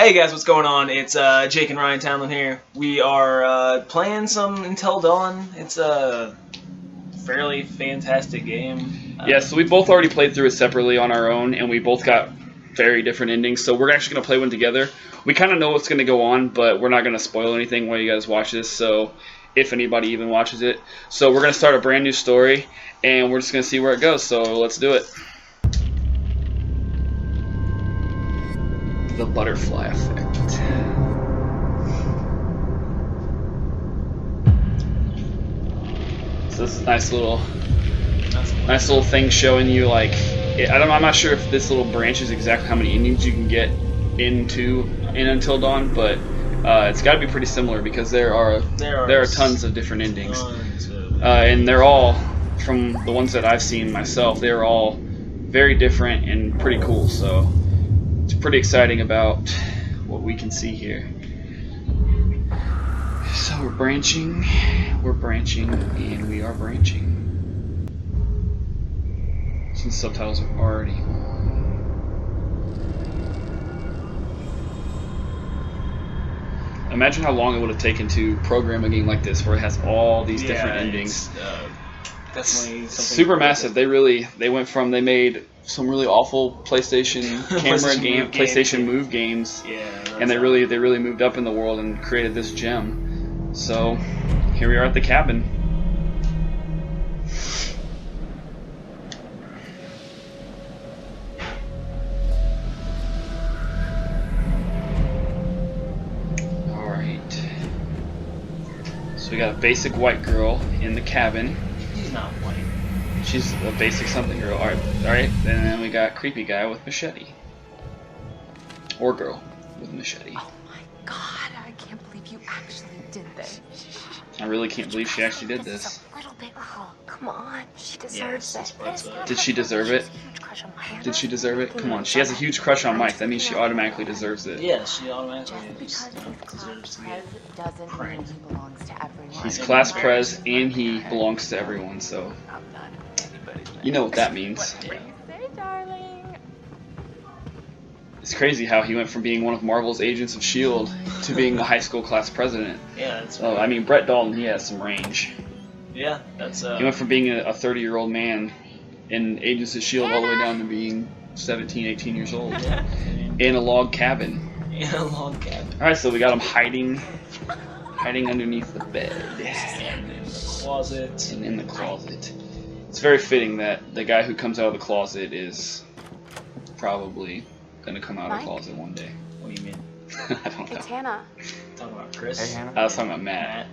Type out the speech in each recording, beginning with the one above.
Hey guys, what's going on? It's Jake and Ryan Townlin here. We are playing some Until Dawn. It's a fairly fantastic game. Yeah, so we both already played through it separately on our own, and we both got very different endings, so we're actually going to play one together. We kind of know what's going to go on, but we're not going to spoil anything while you guys watch this, so if anybody even watches it. So we're going to start a brand new story, and we're just going to see where it goes, so let's do it. The butterfly effect. So this is a nice little thing showing you, like, I'm not sure if this little branch is exactly how many endings you can get in Until Dawn, but it's got to be pretty similar because there are tons of different endings, and they're all, from the ones that I've seen myself, they're all very different and pretty cool. So it's pretty exciting about what we can see here. So we're branching, and we are branching. Since subtitles are already on. Imagine how long it would have taken to program a game like this, where it has all these different endings. Definitely something super massive. They made some really awful PlayStation camera game, PlayStation Move games, and they really moved up in the world and created this gem. So here we are at the cabin. So we got a basic white girl in the cabin. She's not white. She's a basic something girl. Alright. And then we got creepy guy with machete. Or girl with machete. Oh my god, I can't believe you actually did this. I really can't believe she actually did this. Just a little bit. Oh, come on. She deserves it. Did she deserve it? Did she deserve it? Come on, she has a huge crush on Mike. That means she automatically deserves it. Yeah, she automatically Just because deserves to Prez doesn't mean he belongs to everyone. He's class prez and he belongs to everyone, so you know what that means. Say, darling. It's crazy how he went from being one of Marvel's Agents of S.H.I.E.L.D. to being the high school class president. Yeah, that's Oh, I mean, Brett Dalton, he has some range. Yeah, that's He went from being a 30-year-old man in Agents of S.H.I.E.L.D. all the way down to being 17, 18 years old. Yeah. In a log cabin. In a log cabin. Alright, so we got him hiding underneath the bed. And in the closet. And in the closet. It's very fitting that the guy who comes out of the closet is probably going to come out of the closet one day. What do you mean? I don't know. It's Hannah. Talking about Chris? Hey, Hannah. I was talking about Matt.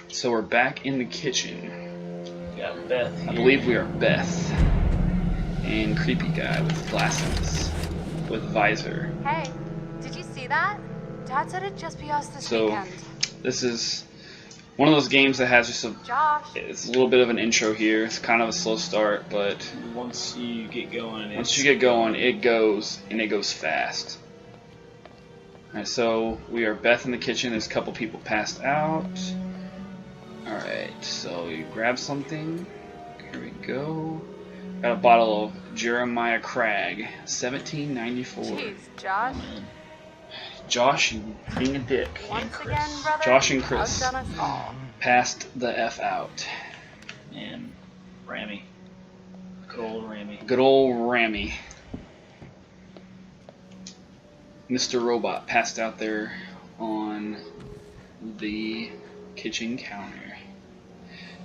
So we're back in the kitchen. We got Beth here. I believe we are Beth. And creepy guy with glasses. With visor. Hey, did you see that? Dad said it'd just be us this So, weekend. this is one of those games that has just Josh. it's a little bit of an intro here. It's kind of a slow start, but Once you get going, once you get going, it goes, and it goes fast. Alright, so we are Beth in the kitchen. There's a couple people passed out. Alright, so you grab something. Here we go. Got a bottle of Jeremiah Cragg, 1794. Jeez, Josh. Josh, you being a dick. Once again, brother. Josh and Chris outdone us all. passed the F out. And Rami. Good old Rami. Good old Rami. Mr. Robot passed out there on the kitchen counter.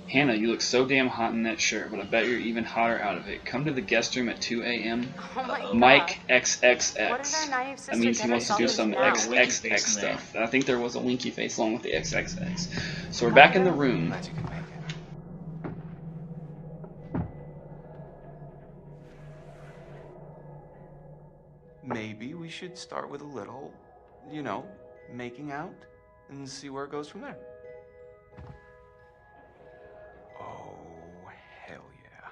Hannah, you look so damn hot in that shirt, but I bet you're even hotter out of it. Come to the guest room at 2 a.m. Oh my god. Mike XXX. What did our naive sister That means he get wants to do herself some into now? XXX stuff. I think there was a winky face along with the XXX. So we're back in the room. Glad you could make it. Maybe we should start with a little, making out and see where it goes from there. Oh, hell yeah.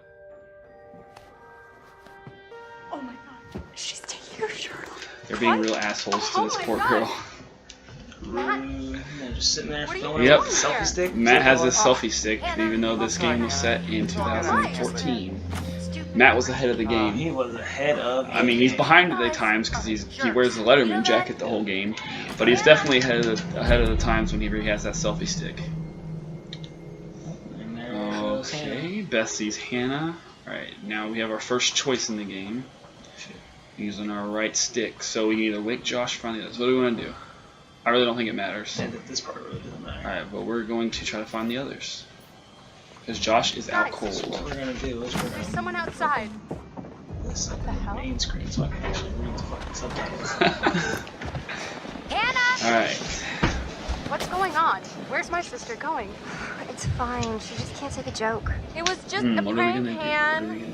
Oh my god. She's taking her shirt off. They're being real assholes to this poor girl. Matt. They're just sitting there What are you filming Yep. with a selfie stick. Matt has this selfie stick, even though this game was set in 2014. Matt was ahead of the Oh, game. he was ahead of. I mean, he's behind at the times because he wears the Letterman jacket the whole game, but he's definitely ahead of the times whenever he has that selfie stick. And there goes Hannah. Okay, Beth sees Hannah. Alright, now we have our first choice in the game. Using our right stick. So we either wake Josh, find the others. What do we want to do? I really don't think it matters. And this part really doesn't matter. Alright, but we're going to try to find the others. Because Josh is out So cold. what we're gonna do is we're There's gonna someone outside. this up the on the hell? main screen so I can actually read the fucking subtitles. Hannah! Alright. What's going on? Where's my sister going? It's fine. She just can't take a joke. It was just What a are we prank, gonna do? What are we Han. gonna do?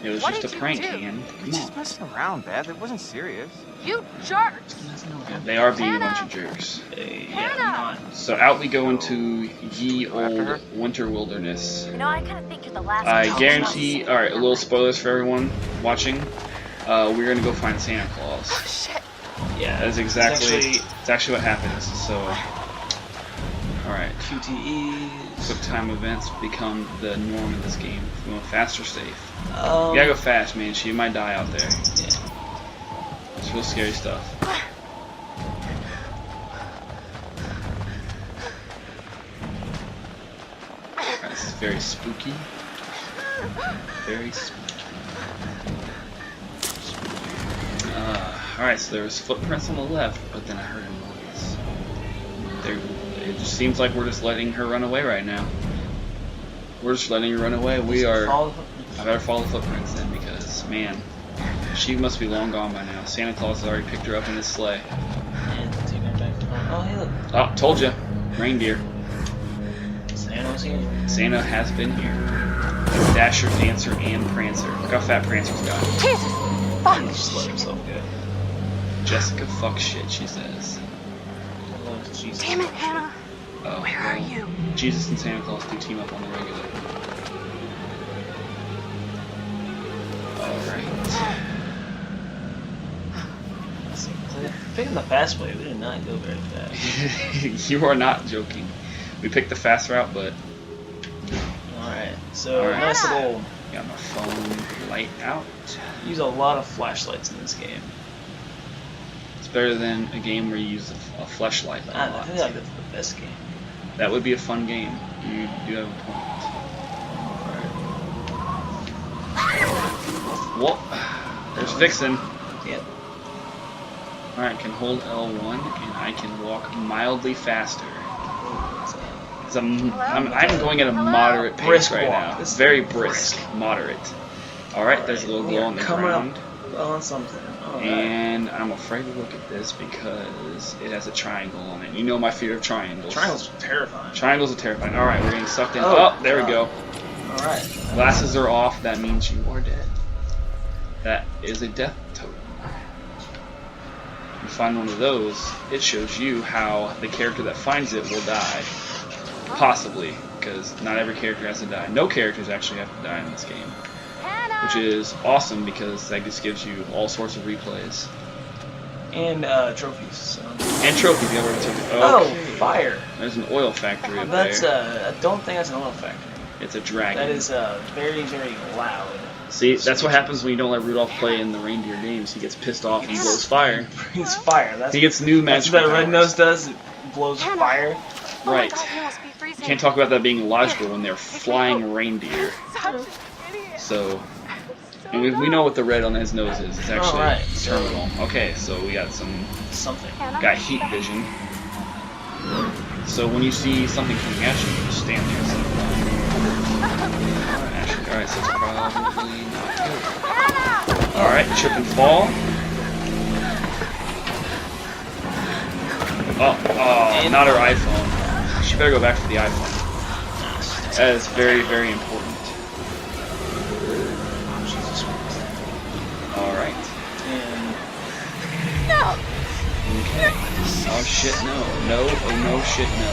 It was What just did a you prank, do? Han. We're Come just on. messing around, Beth. It wasn't serious. You jerks! They are being a bunch Hannah! of jerks. Yeah, not. So out we go into ye old winter wilderness. You know, I kind of think you're the last I one. guarantee, alright, a little spoilers for everyone watching. We're gonna go find Santa Claus. Shit. Yeah, That's it's actually what happens. So, alright. QTEs. Quick time events become the norm in this game. You want fast or safe? You Um, gotta go fast, man. She might die out there. yeah. It's real scary stuff. Alright, this is very spooky. Very spooky. Alright, so there was footprints on the left, but then I heard a noise. It just seems like we're just letting her run away right now. We're just letting her run away. We are. Follow the footprints. I better follow the footprints then, because, man, she must be long gone by now. Santa Claus has already picked her up in his sleigh. And take her back to home. Oh, hey, look. Oh, told ya. Reindeer. Santa's here. Santa has been here. Dasher, Dancer, and Prancer. Look how fat Prancer's got. Jesus! Fuck! He just let himself go. Jessica fuck shit, she says. Oh, Jesus. Damn it, Hannah. Oh, Where are you? Jesus and Santa Claus do team up on the regular. Alright. Picking the fast way, we did not go very fast. You are not joking. We picked the fast route, but Alright, so Alright. nice little. got my phone light out. Use a lot of flashlights in this game. It's better than a game where you use a flashlight a I lot. feel like that's the best game. That would be a fun game. You do have a point. Well, there's Vixen. Yep. Alright, can hold L1 and I can walk mildly faster. 'Cause I'm going at a moderate pace Brisk right walk. now. This is very brisk, moderate. Alright, there's a little We glow are on the coming ground. up on something. Alright. And I'm afraid to look at this because it has a triangle on it. You know my fear of triangles. Triangles are terrifying. Triangles are terrifying. Alright, we're getting sucked in. Oh, Oh, there we go. Alright. Glasses are off. That means you are dead. That is a death totem. You find one of those, it shows you how the character that finds it will die. Possibly, because not every character has to die. No characters actually have to die in this game. Hannah! Which is awesome because that just gives you all sorts of replays. And trophies. So. And trophies, yeah, we're gonna Oh, fire! There's an oil factory up That's there. I don't think that's an oil factory. It's a dragon. That is very, very loud. See, that's what happens when you don't let Rudolph play in the reindeer games. He gets pissed off and he blows fire. It's fire. That's He gets new that's magical what that red powers. nose does. It blows Hannah. fire. Oh my Right. God, you must be freezing. Can't talk about that being illogical when they're flying reindeer. Such an idiot. So, and we know what the red on his nose is. It's actually Alright. terminal. Okay, so we got Something. Hannah? got heat vision. So when you see something coming at you, you just stand there and say, alright, so it's probably not good. Hannah! Alright, trip and fall. Oh, not her iPhone. She better go back for the iPhone. That is very, very important. Jesus Christ. Alright. And No! Okay. Oh shit, no. No, oh no, shit, no.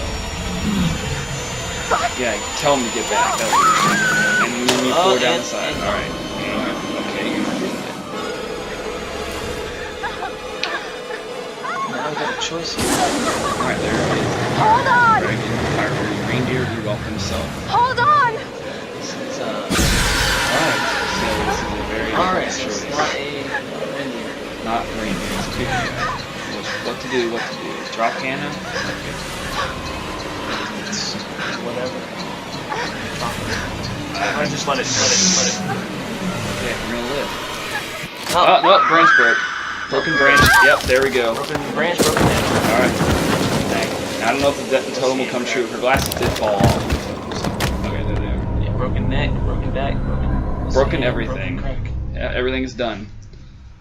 Yeah, tell him to get back. That was and then you pull her down the side. Alright. Okay, you're not doing it. now I've got a choice here. Alright, there it is. Hold on! Dragon, fire reindeer, Rudolph himself. Hold on! This is Alright, so Alright, so it's not a reindeer. Not reindeer. It's creepy. What to do? What to do? Drop cannon? It's whatever. I just let it. Okay, we're gonna live. Oh, No, branch broke. Broken branch. Yep, there we go. broken branch, broken neck. Alright. Dang. I don't know if the death and totem will come true. Her glasses did fall off. Okay, they're there. Yeah, broken neck, broken back, Broken everything. Broken crack. Yeah, everything is done.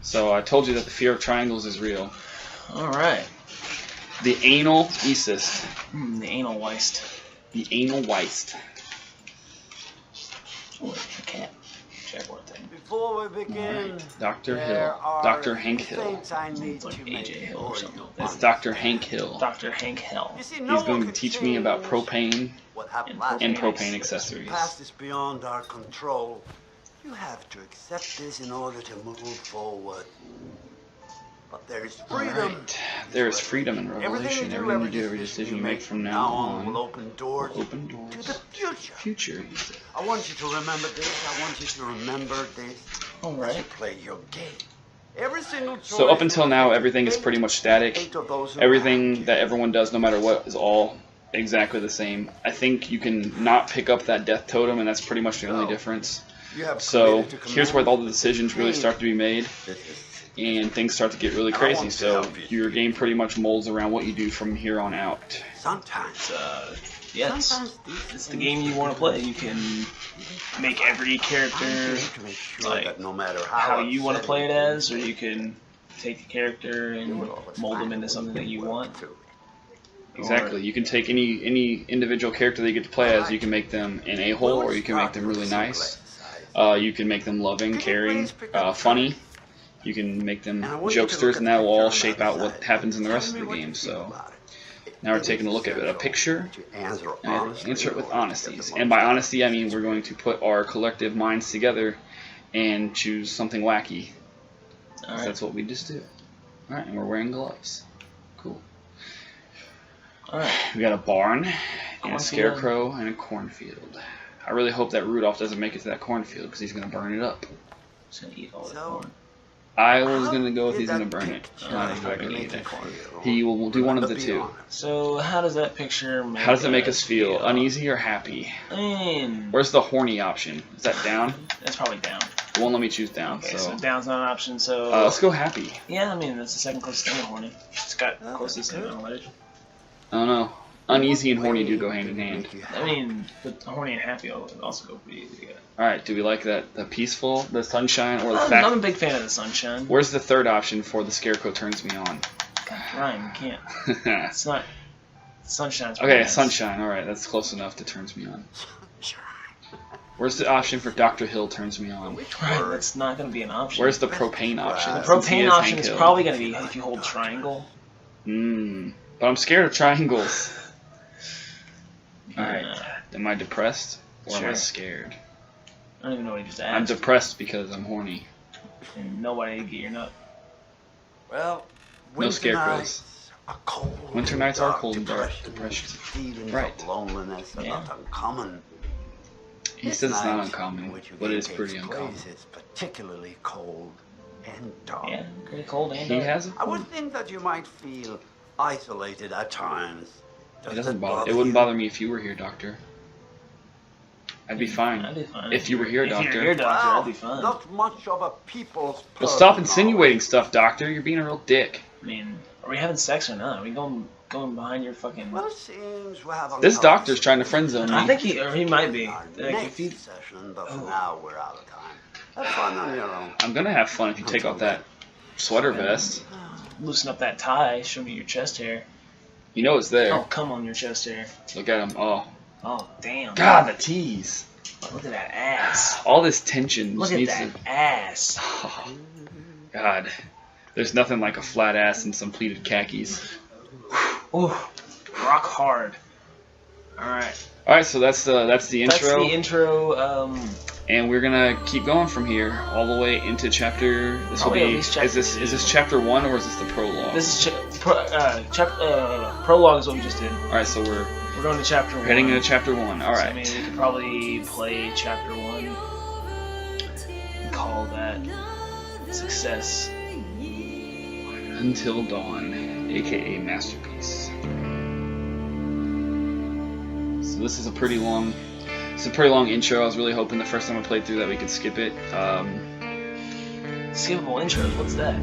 So I told you that the fear of triangles is real. Alright. The anal east. The anal weist. The anal weist. Oh, a cat. Jaguar thing. Before we begin, Dr. there Hill. are Dr. Hank Hill. things I need It's like to AJ make Hill or for something you. like that. It's Dr. Hank Hill. Dr. Hank Hill. You see, He's no one going to can teach me about change propane what happened and last and night. propane The accessories. past is beyond our control. You have to accept this in order to move forward. But there is freedom. Alright. There is freedom in Revelation. Everything you do, every decision you make from now on will open doors open doors to the future. future. He said. I want you to remember this. I want you to remember this. As you Alright. play your game. Every single choice. So up until now, everything is pretty much static. Eight of those who Everything that everyone does, no matter what, is all exactly the same. I think you can not pick up that death totem, and that's pretty much the only difference. You have So committed to here's where command. all the decisions really start to be made, This is- and things start to get really crazy. So your game pretty much molds around what you do from here on out. Sometimes. Yeah, it's the game you want to play. You can make every character to make sure like, that no matter how you want to upsetting play it things as, or you can take a character and mold them into something that you want. Exactly. You can take any individual character that you get to play as. You can make them an a-hole, or you can make them really nice. You can make them loving, caring, funny. You can make them jokesters, and that will all shape out what happens in the rest of the game. So now we're taking a look at a picture and answer it with honesties. And by honesty, I mean we're going to put our collective minds together and choose something wacky. Alright. That's what we just do. Alright, and we're wearing gloves. Cool. Alright. We got a barn, and a Cornfield. scarecrow, and a cornfield. I really hope that Rudolph doesn't make it to that cornfield, because he's going to burn it up. Just gonna eat all the corn. I was going to go with he's going to burn it. Not going to eat it. He will do one of the two. So how does that picture make How does it make us feel? Uneasy or happy? I mean, Where's the horny option? Is that down? that's probably down. It won't let me choose down, Okay, so... so down's not an option, so... let's go happy. yeah, I mean, that's the second closest thing to horny. It's got closest thing on ledge. I don't know. Uneasy and horny do go hand in hand. I mean, but horny and happy also go pretty easy together. Alright, do we like that? The peaceful, the sunshine, or the I'm fact... a big fan of the sunshine. Where's the third option for the scarecrow turns me on? God, Ryan, you can't. It's not... Sunshine's Okay, pretty nice. sunshine. Alright, that's close enough to turns me on. Where's the option for Dr. Hill turns me on? Right, that's not going to be an option. Where's the propane option? The Since he propane is option Hank is Hill? probably going to be if you hold triangle. But I'm scared of triangles. Alright. Am I depressed? Or am I Sure. scared? I don't even know what he just asked. I'm depressed because I'm horny. And nobody get your nut. Well, No winter scarecrows. nights are cold. Winter nights are cold and dark. Depression. Depression. Feelings Right. of loneliness are Yeah. not uncommon. He This says it's not night uncommon, in which your but it game is pretty takes uncommon. place is particularly cold and dark. Yeah, pretty cold and He dark. has a I would think that you might feel isolated at times. It doesn't bother. It wouldn't bother me if you were here, Doctor. I'd be fine. I'd be fine. If you were here, If Doctor. you're here, Doctor, Well, I'd be fine. not much of a people's Well, stop person insinuating knowledge. stuff, Doctor. You're being a real dick. I mean, are we having sex or not? Are we going behind your fucking... Well, it seems we have This uncovered doctor's trying to friend zone I me. think he might be. our Like, next if he... session, but for now we're out of time. Have fun on your own. I'm gonna have fun if you take off that sweater vest. Loosen up that tie, show me your chest hair. You know it's there. Oh, come on your chest hair. Look at him. Oh, Oh, damn. God, the tease. Look at that ass. All this tension Look just at needs that to. ass. Oh, God, there's nothing like a flat ass and some pleated khakis. Ooh, rock hard. Alright. All right, so that's the intro, That's the intro. and we're gonna keep going from here all the way into chapter. This will Probably at be. least Is this chapter 1 or is this the prologue? This is prologue is what we just did. All right, so we're We're going to chapter 1. heading into chapter 1. All So, right. I mean, we could probably play chapter 1. Call call that success. Until Dawn, aka Masterpiece. So this is a pretty long intro. I was really hoping the first time I played through that we could skip it. Skippable intros, what's that?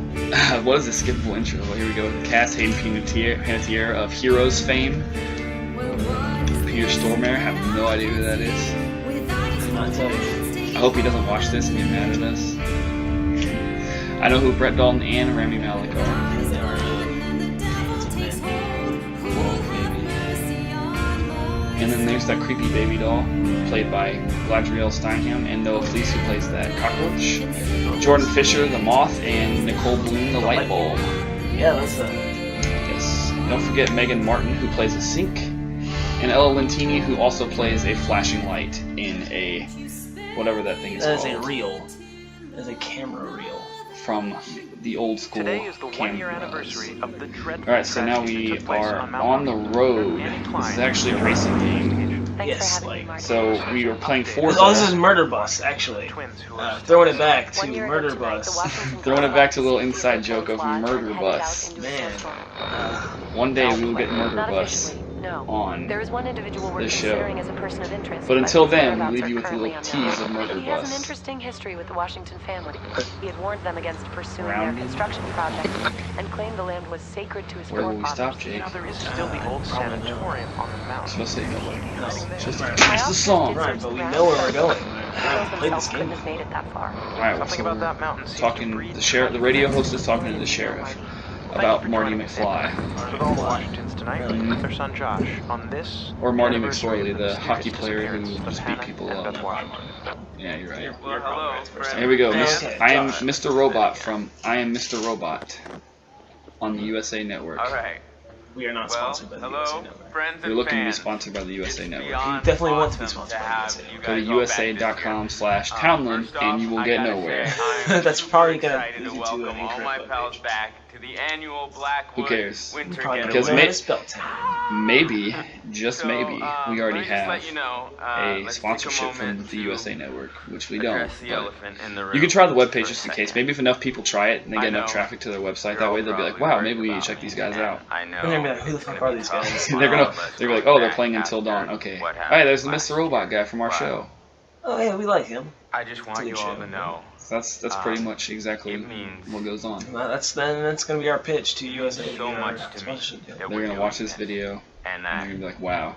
What is a skippable intro? Well, here we go. Cast Hayden Panettiere of Heroes fame. Peter Stormare, I have no idea who that is. Not tell you. I hope he doesn't watch this and get mad at us. I know who Brett Dalton and Rami Malek are. And then there's that creepy baby doll, played by Galadriel Steinham, and Noah Fleece, who plays that cockroach. Jordan Fisher, the moth, and Nicole Bloom, the light bulb. Yeah, that's Yes. Don't forget Megan Martin, who plays a sink, and Ella Lentini, who also plays a flashing light in a whatever that thing is that called. is a reel. That is a camera reel. From the old school Today is the cameras. 1-year anniversary of the dreadful Alright, so now tragedy we that took place are Mount on the Washington. road. Annie This is Klein, actually a racing game. Thanks Yes, for having me, like- Marty. So we are playing Oh, Forza. this is Murder Bus, actually. twins who are Throwing it back to 1 year ago Murder tonight, the Bus. Washington Throwing it back to a little Post inside joke of flagged Murder and headed Bus. out into a Man. snowstorm. One day we will get Murder Not Bus officially, no. on There is one individual we're this show. considering as a person of interest. But until his then, we whereabouts leave are you with a currently little unknown. tease of Murder He has an Bus. interesting history with the Washington family. He had warned them against pursuing Rounding. their construction project and claimed the land was sacred to his Where will we forefathers. stop, Jake? You know, there is still the old sanatorium on the mountain. Just say no. No, Just right. the song. Right, but we know where we're going. We haven't played this Themselves game couldn't have made it that far. Alright, Something so about that we're mountain seems to talking breathe the sheriff. The radio host is talking to the sheriff about Marty McFly. With all the Washingtons tonight, Really? with their son Josh, on this Or Marty anniversary McSorley, of the mysterious hockey player who disappearance of just beat Hannah people and up. Beth Washington. Yeah, you're right. Well, hello, Here we go. Okay, I am Josh. Mr. Robot from I Am Mr. Robot on the USA Network. All right. We are not Well, sponsored by the hello, USA Network. friends We're and looking to be fans. sponsored by the USA It's Network. beyond We definitely want to be awesome sponsored by have the USA you Go to guys all back this year. usa.com/Townland First off, and you will I get gotta nowhere. say, I'm That's super probably gonna excited lead to you to welcome an all incorrect my webpage. pals back to the annual Blackwood Who cares? Winter Probably Getaway. Because gonna may- win a spell tag. Maybe, just So, maybe, we already let me just have let you know, a let's take sponsorship from moment the to USA Network, which we don't. address the But elephant in the room you can try the for webpage a just in second. case. Maybe if enough people try it and they I get enough know. traffic to their website, You're that all way they'll be like, probably wow, worried maybe we need to about check me, these guys and out. I know. And they're gonna be like, who the it's fuck gonna are be these tough. guys? They're gonna Let's be like, go oh, they're back playing Until after Dawn. Okay. what Hey, happened there's the last Mr. Robot guy from our Wow. show. Oh yeah, we like him. I just want It's a you good all show. to know. So that's pretty much exactly it means what goes on. Well, that's gonna be our pitch to USA. so to get our much to me sponsorship deal. that They're we're gonna doing watch this this. video And and they're that gonna be like, wow,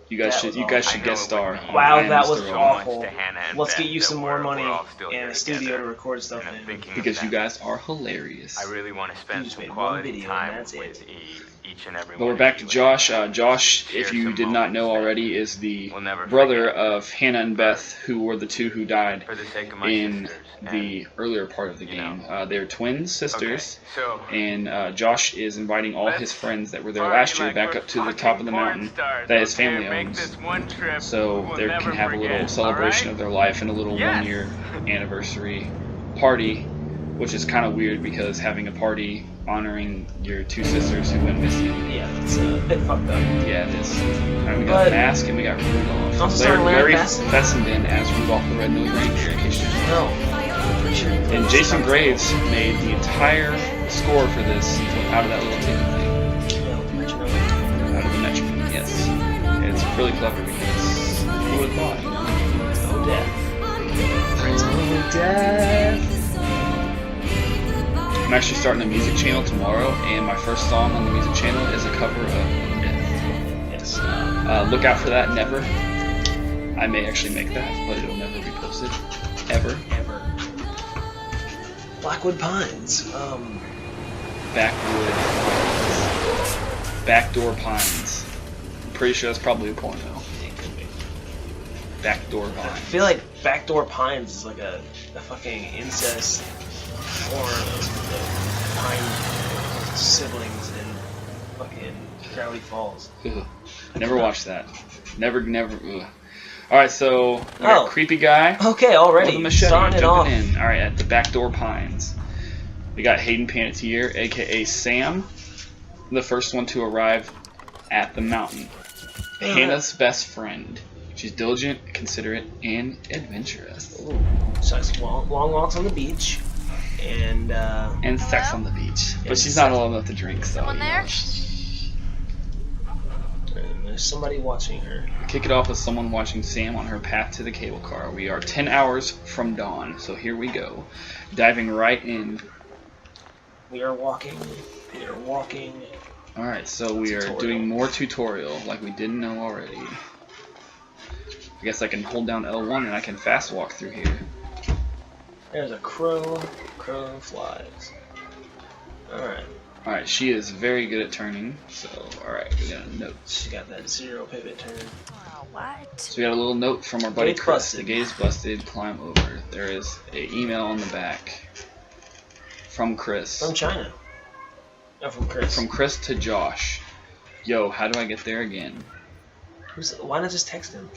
you guys That should was you guys awful. should I know guest it star. would mean on Wow, I Am that Mr. was Robot. awful. to Hannah and Let's Beth get you that some we're- more money we're all still and here a studio together. to record stuff And I'm in. thinking of Because you them. guys are hilarious. I really want to You spend just some made one quality video time and that's with it. each and every But one we're of back you to Josh. and Josh, share if you some did not know moments that already, is the we'll never brother forget. of Hannah and Beth, who were the two who died For the sake of my in sisters. the And, earlier part of the you game. know. They're twin sisters, okay, so and Josh is inviting all let's his friends that were there party last year like back we're up to the top of the fucking porn mountain stars, that his okay? family Make owns. this one trip So we'll they never can have a little forget, celebration alright? of their life and a little Yes. 1-year anniversary party, which is kind of weird because having a party honoring your two sisters who went missing. Yeah, it's a bit fucked up. Yeah, it is. And we got But- Mask and we got Rudolph. Also starring Larry Larry Fessenden. Fessenden as Rudolph the Red-Nosed Reindeer, in case you didn't know. No, pretty sure. And Jason Graves made the entire score for this out of that little ticket thing. Yeah, let you know. Out of the Metro. Yes. It's really clever because who would have thought? Oh, death. Friends of death. I'm actually starting a music channel tomorrow, and my first song on the music channel is a cover of Death. Yes. Look out for that, never. I may actually make that, but it'll never be posted. Ever. Ever. Blackwood Pines. Backwood Pines. Backdoor Pines. I'm pretty sure that's probably a porno. It could be. Backdoor I Pines. feel like Backdoor Pines is like a fucking incest porn of the Pine siblings in fucking Crowley Falls. Ugh. Never watched that. Never. Ugh. Alright, so we got Oh. creepy guy. Okay, With already. a machete, Starting it off. jumping in. Alright, at the Backdoor Pines. We got Hayden Panettiere, aka Sam, the first one to arrive at the mountain. Hannah's best friend. She's diligent, considerate, and adventurous. Ooh. So it's long walks on the beach, and sex on the beach. But And she's not sex. old enough to drink, so. Someone you know, there? and there's somebody watching her. We kick it off with someone watching Sam on her path to the cable car. We are 10 hours from dawn, so here we go. Diving right in. We are walking. We are walking. Alright, so we are Tutorial. doing more tutorial, like we didn't know already. I guess I can hold down L1 and I can fast walk through here. There's a crow. Crow flies. Alright. Alright, she is very good at turning, so alright, we got a note. She got that 0 pivot turn. Oh, what? So we got a little note from our buddy Gate's Chris. busted. The gate's busted, climb over. There is an email on the back. From Chris. From China. Oh, from Chris. From Chris to Josh. Yo, how do I get there again? Why not just text him?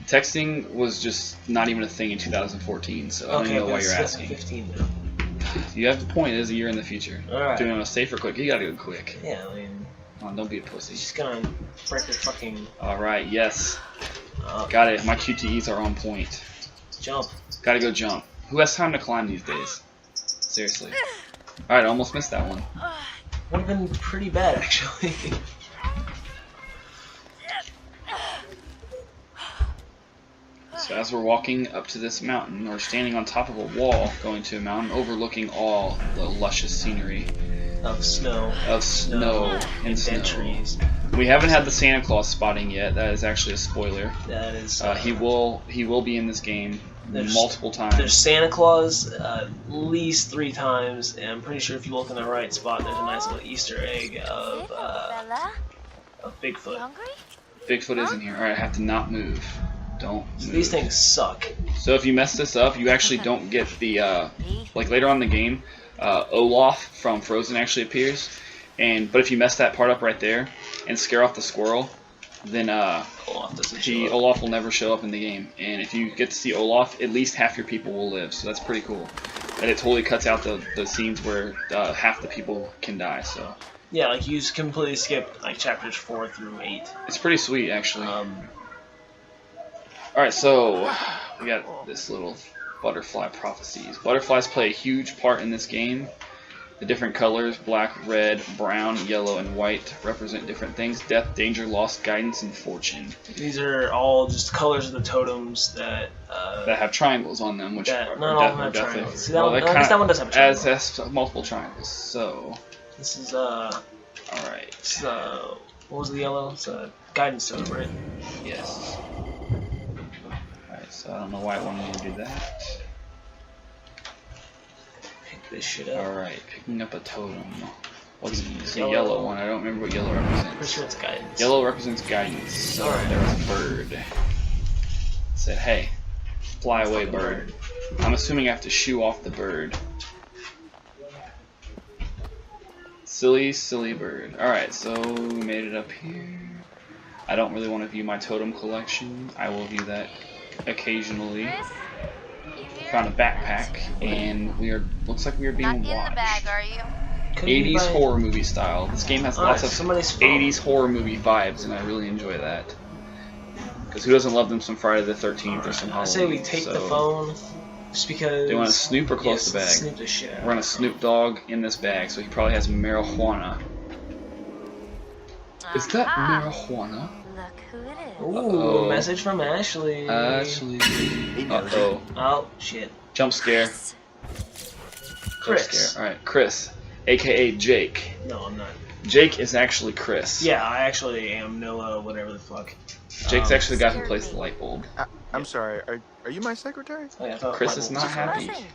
Texting was just not even a thing in 2014, so I don't even know why but you're it's asking. 15 now. You have the point, it is a year in the future. Alright. Doing it safe or quick? You gotta go quick. Yeah, I mean, Come on, don't be a pussy. she's gonna break her fucking Alright, yes. uh, Got it. My QTEs are on point. jump. Gotta go jump. Who has time to climb these days? Seriously. Alright, I almost missed that one. Would have been pretty bad, actually. So as we're walking up to this mountain, we're standing on top of a wall, going to a mountain overlooking all the luscious scenery Of snow. of snow and dead snow. trees. We haven't had the Santa Claus spotting yet. That is actually a spoiler. That is. He will be in this game There's- multiple times. There's Santa Claus at least 3 times, and I'm pretty sure if you look in the right spot, there's a nice little Easter egg of Bella, you Bigfoot. hungry? Bigfoot is in here. Alright, I have to not move. Don't So move. these things suck. So if you mess this up, you actually don't get the like later on in the game, Olaf from Frozen actually appears, but if you mess that part up right there and scare off the squirrel, then Olaf doesn't show up. Olaf will never show up in the game. And if you get to see Olaf, at least half your people will live. So that's pretty cool. And it totally cuts out the scenes where half the people can die. So Yeah, like you just completely skip like chapters 4 through 8. it's pretty sweet actually. Alright, so we got this little butterfly prophecies. Butterflies play a huge part in this game. The different colors, black, red, brown, yellow, and white, represent different things: death, danger, loss, guidance, and fortune. These are all just colors of the totems that That have triangles on them, which That- are not all of them have definitely... triangles. See, that one- I guess that one does have a As triangle. has multiple triangles, so... this is Alright, it's, what was the yellow? It's a guidance totem, right? yes. Alright, so I don't know why I wanted me to do that. Pick this shit up. Alright, picking up a totem. What's the Yellow. yellow one? I don't remember what yellow Pretty represents. sure it's guidance. Yellow represents guidance. So Alright. there was a bird. It said, hey, fly away, Fucking bird. I'm assuming I have to shoo off the bird. Silly, silly bird. Alright, so we made it up here. I don't really want to view my totem collection. I will view that occasionally. Chris, you here? Found a backpack, and looks like we are Not being in the watched. bag, are you? Could be 80s by- horror movie style. This game has Alright, lots of somebody's phone. 80s horror movie vibes, and I really enjoy that. Because who doesn't love them some Friday the 13th or some I Halloween? say we take the So, phone, just because. Do you want to snoop or close yes, the bag? Snoop the shit out. We're gonna Snoop Dogg in this bag, so he probably has marijuana. Is that Aha. marijuana? Look who it is. Ooh, Uh-oh. message from Ashley. Actually. Uh-oh. Oh shit. Jump scare. Chris. Jump Chris. scare. Alright, Chris. AKA Jake. No, I'm not. Jake is actually Chris. Yeah, I actually am Noah, whatever the fuck. Jake's actually the guy who scared plays me. the light bulb. I'm sorry, are you my secretary? Oh, yeah, I thought Chris Michael is was not just- happy. Buzzing.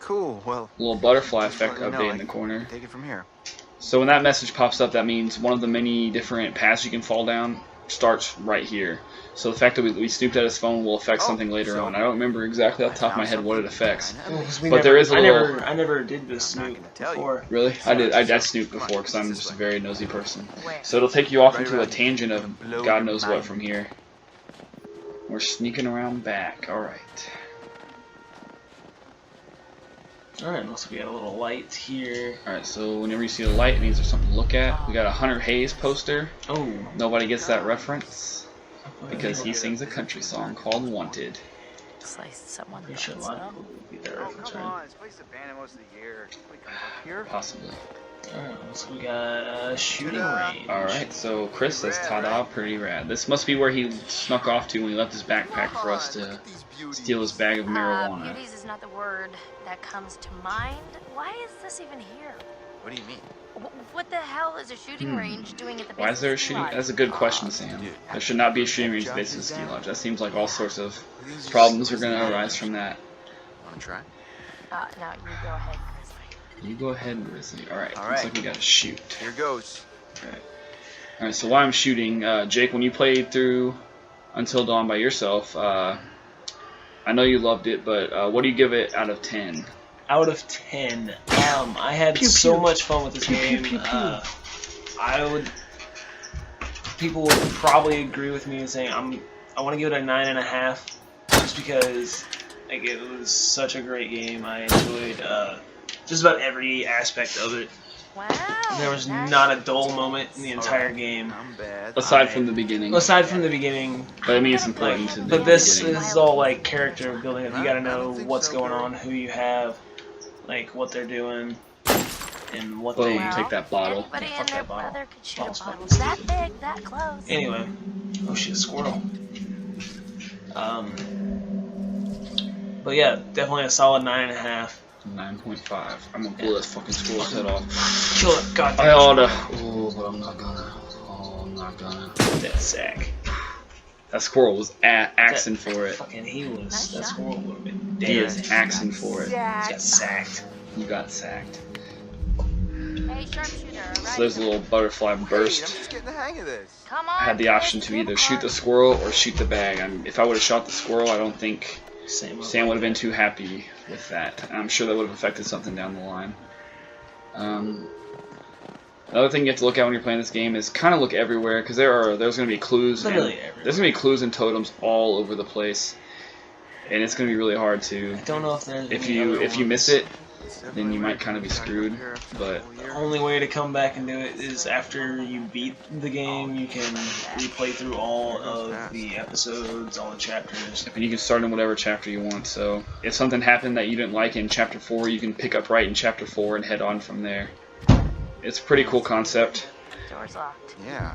Cool, well, Little butterfly just effect let me know. update in I the can corner. take it from here. So when that message pops up, that means one of the many different paths you can fall down starts right here. So the fact that we snooped at his phone will affect Oh, something later so on. I don't remember exactly off the I top of my found head what it something affects. kinda Well, 'cause we But never, there is a little- I never did the I'm snoop not gonna tell you. before. Really? I snooped Come on, before because I'm this just a way. very nosy person. Where? So it'll take you off Right into a around here. tangent of Gonna blow God your knows what mind. from here. We're sneaking around back. Alright. Alright, also we got a little light here. Alright, so whenever you see a light, it means there's something to look at. We got a Hunter Hayes poster. Oh, Nobody gets that reference. because he sings a country song called Wanted. Sliced someone. Pretty sure a lot of people would be that reference, Come right? on, this place is abandoned most of the year. Nobody comes up here. Possibly. Alright, so we got shooting range. Alright, so Chris says ta-da, pretty rad. This must be where he snuck off to when he left his backpack for us to steal his bag of marijuana. Beauties is not the word that comes to mind. Why is this even here? What do you mean? What the hell is a shooting range doing at the base Why is there a of the shooting? lodge? That's a good question, Sam. There should not be a shooting range at the base of the ski lodge. That seems like all sorts of problems are going to arise from that. Wanna try? No, you go ahead, Grizzly. You go ahead, Grizzly. Alright, All looks right. like we gotta shoot. Here goes. Alright, so while I'm shooting, Jake, when you played through Until Dawn by yourself, I know you loved it, but what do you give it out of 10? Out of 10, I had so much fun with this game. People would probably agree with me in saying I want to give it a 9.5, just because like it was such a great game. I enjoyed just about every aspect of it. Wow. There was nice. not a dull moment in the entire game, I'm bad. Aside from the beginning. aside from the beginning. But I mean, it's important to But this beginning. is all like character building up. You gotta know what's going on, who you have, like what they're doing, and what Boom, they. take that bottle. Anybody Fuck and their that bottle. brother could shoot Bottle's a bottle fucking that stupid. big, that close. Anyway, oh shit, squirrel. But yeah, definitely a solid 9.5. 9.5. I'm gonna blow that fucking squirrel's head off. Kill it, goddamn. I oughta. Oh, but I'm not gonna. Oh, I'm not gonna. That sack. That squirrel was axing for it. Fucking, he was. Nice That shot. squirrel would have been dead. He is axing for it. He got sacked. You got sacked. Hey, sharpshooter, right? So there's a little butterfly Wait, I'm burst. just getting the hang of this. Come on. I had the option to either shoot the squirrel or shoot the bag. If I would have shot the squirrel, I don't think Sam would have been too happy with that. I'm sure that would have affected something down the line. Another thing you have to look at when you're playing this game is kind of look everywhere, because there's going to be clues. Literally And everywhere. there's going to be clues and totems all over the place, and it's going to be really hard to. I don't know if there's. If any you other if you miss ones. it, then you might kind of be screwed. But The only way to come back and do it is after you beat the game. You can replay through all of the episodes, all the chapters. and you can start in whatever chapter you want. So if something happened that you didn't like in chapter 4, you can pick up right in chapter 4 and head on from there. It's a pretty cool concept. Door's locked. Yeah.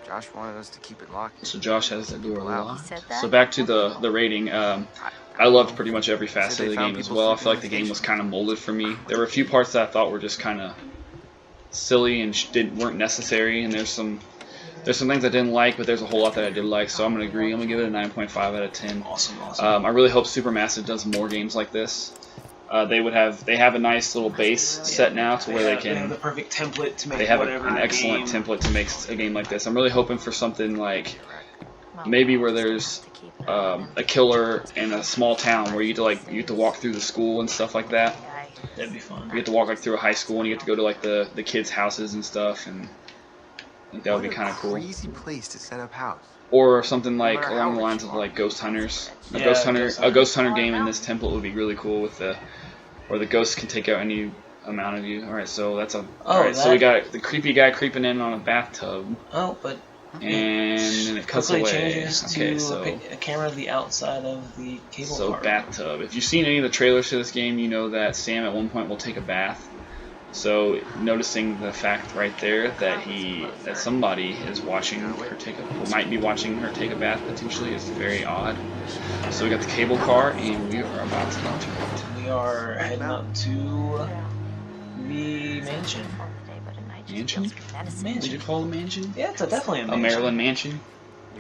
Josh wanted us to keep it locked. So Josh has the door Wow. locked. He said that? So back to the rating. I loved pretty much every facet of the game as well. I feel like the game was kind of molded for me. There were a few parts that I thought were just kind of silly and weren't necessary, and there's some things I didn't like, but there's a whole lot that I did like. So I'm gonna agree. I'm gonna give it a 9.5 out of 10. Awesome. I really hope Supermassive does more games like this. They have a nice little base set now to where they have can. the perfect template to make They have whatever an excellent game. template to make a game like this. I'm really hoping for something like maybe where there's a killer in a small town where you get to walk through the school and stuff like that. That'd be fun. You get to walk like through a high school and you get to go to like the kids' houses and stuff, and I think that would be kind of cool. Crazy place to set up house. Or something like matter along how the lines rich of you like Ghost Hunters. Yeah, A Ghost Hunter game in this template would be really cool where the ghosts can take out any amount of you. All right, so that's a. All right, so we got the creepy guy creeping in on a bathtub. Oh, but And then it cuts quickly away. changes Okay, to so a camera of the outside of the cable car. bathtub. If you've seen any of the trailers to this game, you know that Sam at one point will take a bath. So noticing the fact right there that somebody is watching her might be watching her take a bath potentially is very odd. So we got the cable car and we are about to enter it. We are heading up to the mansion. Mansion? Did you call it a mansion? Yeah, it's definitely a A mansion. Maryland mansion?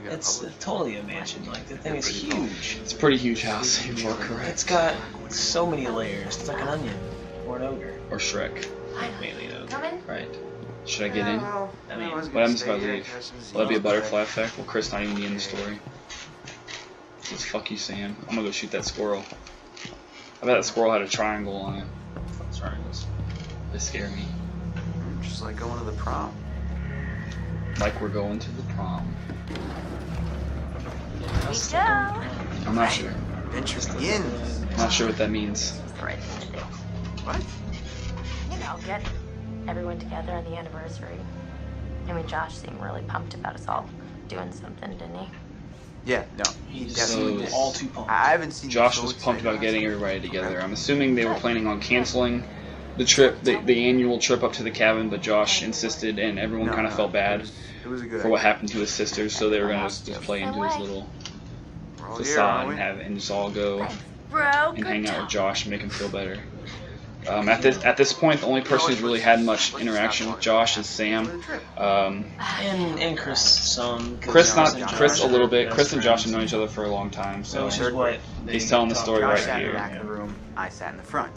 It's totally a mansion. Like, the thing is huge. It's a pretty huge house. You are correct. It's got so many layers. It's like an onion. Or an ogre. Or Shrek. Mainly an ogre. Come in. Right. Should I get in? I mean, What happens if I leave? Will that be a butterfly effect? Will Chris not even be in the story? Just fuck you, Sam. I'm gonna go shoot that squirrel. I bet that squirrel had a triangle on it. Fuck triangles. They scare me. Just like going to the prom. Like we're going to the prom. We go. I'm not sure. Adventure begins. I'm not sure what that means. It's the right thing to do. What? You know, get everyone together on the anniversary. I mean, Josh seemed really pumped about us all doing something, didn't he? Yeah, no. He's definitely So- all too pumped. I haven't seen Josh you so was pumped about excited getting last everybody night. together. I'm assuming they were planning on canceling the trip, the annual trip up to the cabin, but Josh insisted, and everyone No, kind of no, felt bad It was a good for what idea. happened to his sisters, so they were gonna just play into his little We're all here, facade aren't and we? have and just all go Bro, and good hang out job. with Josh and make him feel better. At this point, the only person who's really had much interaction with Josh is Sam. And Chris some. 'cause Chris and Chris Josh a little are bit. best Chris and Josh have friends. known each other for a long time, so Which is what they he's telling the talk story about. Josh right sat in the here. back of the room. I sat in the front.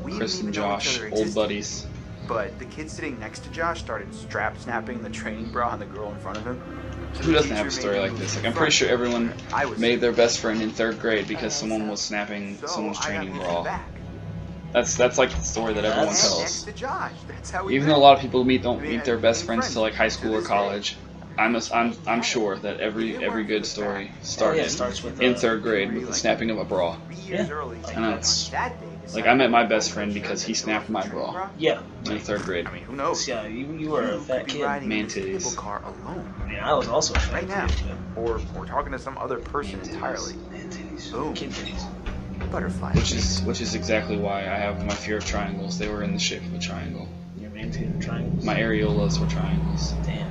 We Chris didn't and even know each Josh, other old existed. buddies. But the kid sitting next to Josh started strap snapping the training bra on the girl in front of him. So Who the doesn't have a teacher story made like me this? move Like, I'm in pretty sure front. everyone I was made their best friend in 3rd grade because someone was snapping so someone's I got training moved in the bra. back. That's like the story that everyone And That's- next tells. to Josh. That's how we Even met. though a lot of people don't I mean, meet their best and friends friends till like high to school or this day. college, I'm sure that every good story Yeah, started it starts with in 3rd grade with the snapping of a bra. 3 years Yeah. early. I know. On that day, Like, I met my best friend because he snapped my bra Yeah. in 3rd grade. I mean, who knows? Yeah, you were a You fat could be kid. riding Man in this titties. cable car alone I mean, I was also a fat right now, kid. or talking to some other person entirely. Man titties. Boom. Kid titties. Butterfly. Which is exactly why I have my fear of triangles. They were in the shape of a triangle. Your man titty triangles. My areolas were triangles. Damn.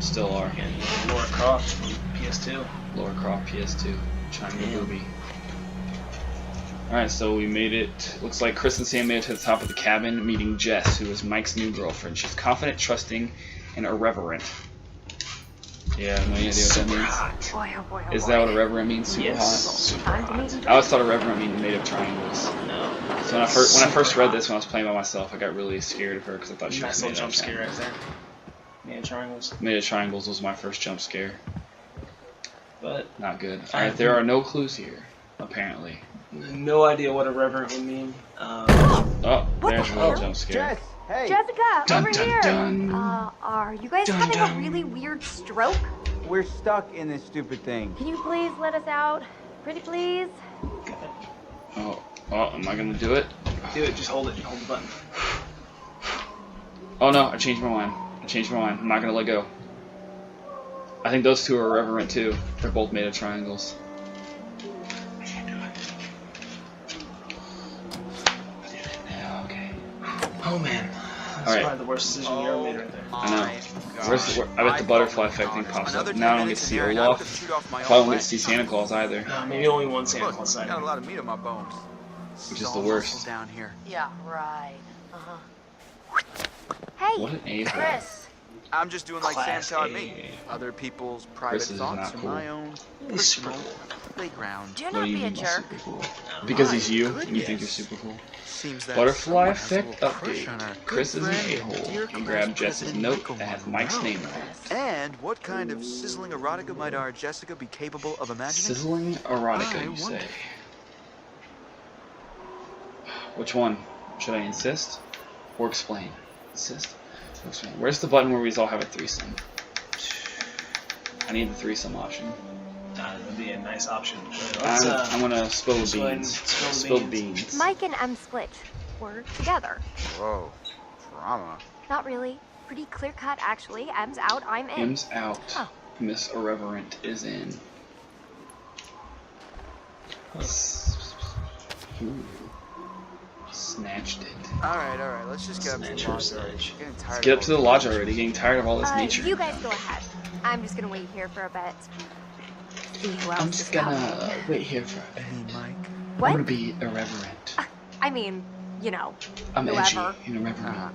Still are. And Laura Croft from PS2. Laura Croft PS2. Triangle Damn. booby. Alright, so we made it. Looks like Chris and Sam made it to the top of the cabin, meeting Jess, who is Mike's new girlfriend. She's confident, trusting, and irreverent. Yeah, no idea what that Super means. hot. Boy, oh boy, oh Is boy. that what irreverent means? Super Yes. hot? Super Time to hot. meet I always thought irreverent meant made of triangles. No. So when I first read this when I was playing by myself, I got really scared of her because I thought she was Nice little made jump of scare right triangles. there. Man triangles. Made of triangles was my first jump scare. But Not good. Alright, there are no clues here, apparently. no idea what irreverent would mean. Oh, What there's the a little hell? jump scare. Jess, hey. Jessica, Dun, over dun, here. dun. Are you guys Dun, having dun. a really weird stroke? We're stuck in this stupid thing. Can you please let us out? Pretty please? Oh, am I gonna do it? Do it. Just hold it. Hold the button. Oh no, I changed my mind. I'm not gonna let go. I think those two are irreverent too. They're both made of triangles. I can't do it. Yeah, okay. Oh man. That's Alright. probably the worst decision you ever made right there. I know. I bet the butterfly effect thing pops up. Now I don't get to see Olaf. I probably won't get to see Santa Claus either. Maybe only one Santa Claus side. Got a lot of meat on my bones. Which is It's the all worst. muscle down here. Yeah, right. Uh-huh. Hey, What an a-hole. Chris. I'm just doing like Sam Class taught A. me. Other people's Chris private is thoughts not are cool. my own He's super personal cool. playground. Do What not do you be a mean by jerk. super cool? Because he's you and you think you're super cool. Seems that Butterfly someone has a effect little crush update. on our Chris good is an friend, a-hole. dear He grabbed class Jess's president note Michael that has Monroe. Mike's name on it. And what kind of sizzling erotica might our Jessica be capable of imagining? Sizzling erotica, I you say? wonder. Which one? Should I insist or explain? Insist or explain? Where's the button where we all have a threesome? I need the threesome option. That'd be a nice option. But let's, I'm gonna spill just the go ahead and beans. spill the Spill beans. beans. Mike and M split. We're together. Whoa, drama. Not really. Pretty clear cut, actually. M's out, I'm in. M's out. Oh. Miss Irreverent is in. Ooh. Snatched it. All right. Let's just get up to the Snatch or lodge already. snatch? Getting tired Let's get of up to the all lodge this. already. Getting tired of all this nature. You guys go ahead. I'm just gonna wait here for a bit. See who else I'm is just coming. gonna wait here for a bit. Hey, Mike. What? I'm gonna be irreverent. I mean, you know. I'm edgy whoever. and irreverent. Uh-huh.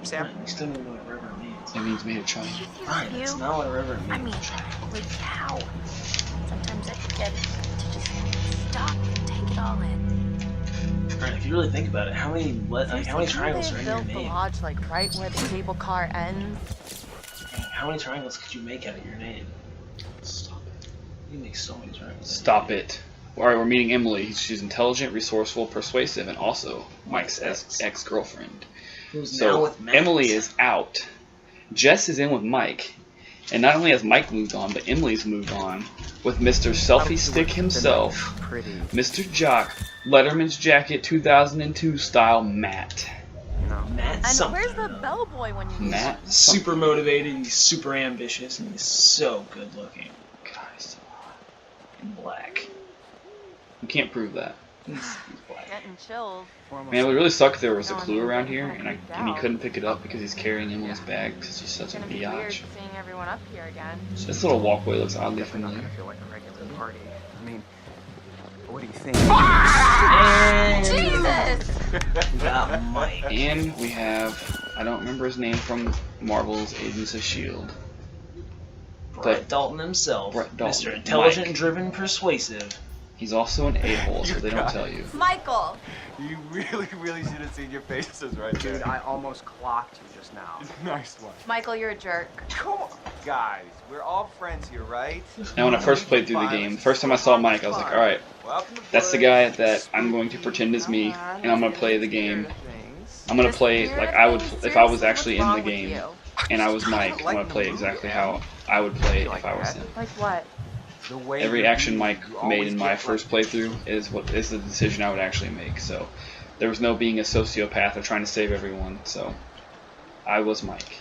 Sam, You still don't know what irreverent means. It means made of triangle. Fine, that's not what irreverent I means. mean, holy cow. Sometimes I forget to just stop and take it all in. Alright, if you really think about it, how many triangles are in your built the name? lodge like right where the cable car ends. How many triangles could you make out of your name? Stop it. You make so many triangles. Stop it. Alright, we're meeting Emily. She's intelligent, reresourceful, persuasive, and also Mike's ex-girlfriend. Who's now So with Matt? Emily is out. Jess is in with Mike. And not only has Mike moved on, but Emily's moved on with Mr. Selfie Stick himself, pretty. Mr. Jock, Letterman's Jacket 2002 style Matt. No, Matt And something. where's the bellboy when you need him? Matt. Super motivated, he's super ambitious, and he's so good looking. God, he's so hot. In black. You can't prove that. He's black. Getting chills. Man, it would really suck if there was a No, clue I'm around getting here kinda and creeped he out. couldn't pick it up because he's carrying Emily's bag because he's such It's a gonna be weird biatch. seeing everyone up here again. This little walkway looks oddly Definitely not familiar. gonna feel like a regular party. I mean, what do you think? And Jesus! we got Mike. And we have, I don't remember his name from Marvel's Agents of S.H.I.E.L.D. Brett Dalton himself. Brett Dalton. Mr. Intelligent, Mike. Driven, Persuasive. He's also an a-hole, so they don't tell you. Michael! You really should have seen your faces right Dude, there. I almost clocked you just now. Nice one. Michael, you're a jerk. Come on, guys. We're all friends here, right? Now, when I first played through the game, the first time I saw Mike, I was like, alright, Welcome to that's the Blood. guy that I'm going to pretend is me, and I'm going to play the game. I'm going to play like I would, if I was actually in the game, and I was Mike, I'm going to play exactly how I would play if I was him. Like what? The way Every you action do, Mike you made always in my get first lucky. playthrough is the decision I would actually make. So there was no being a sociopath or trying to save everyone. So I was Mike.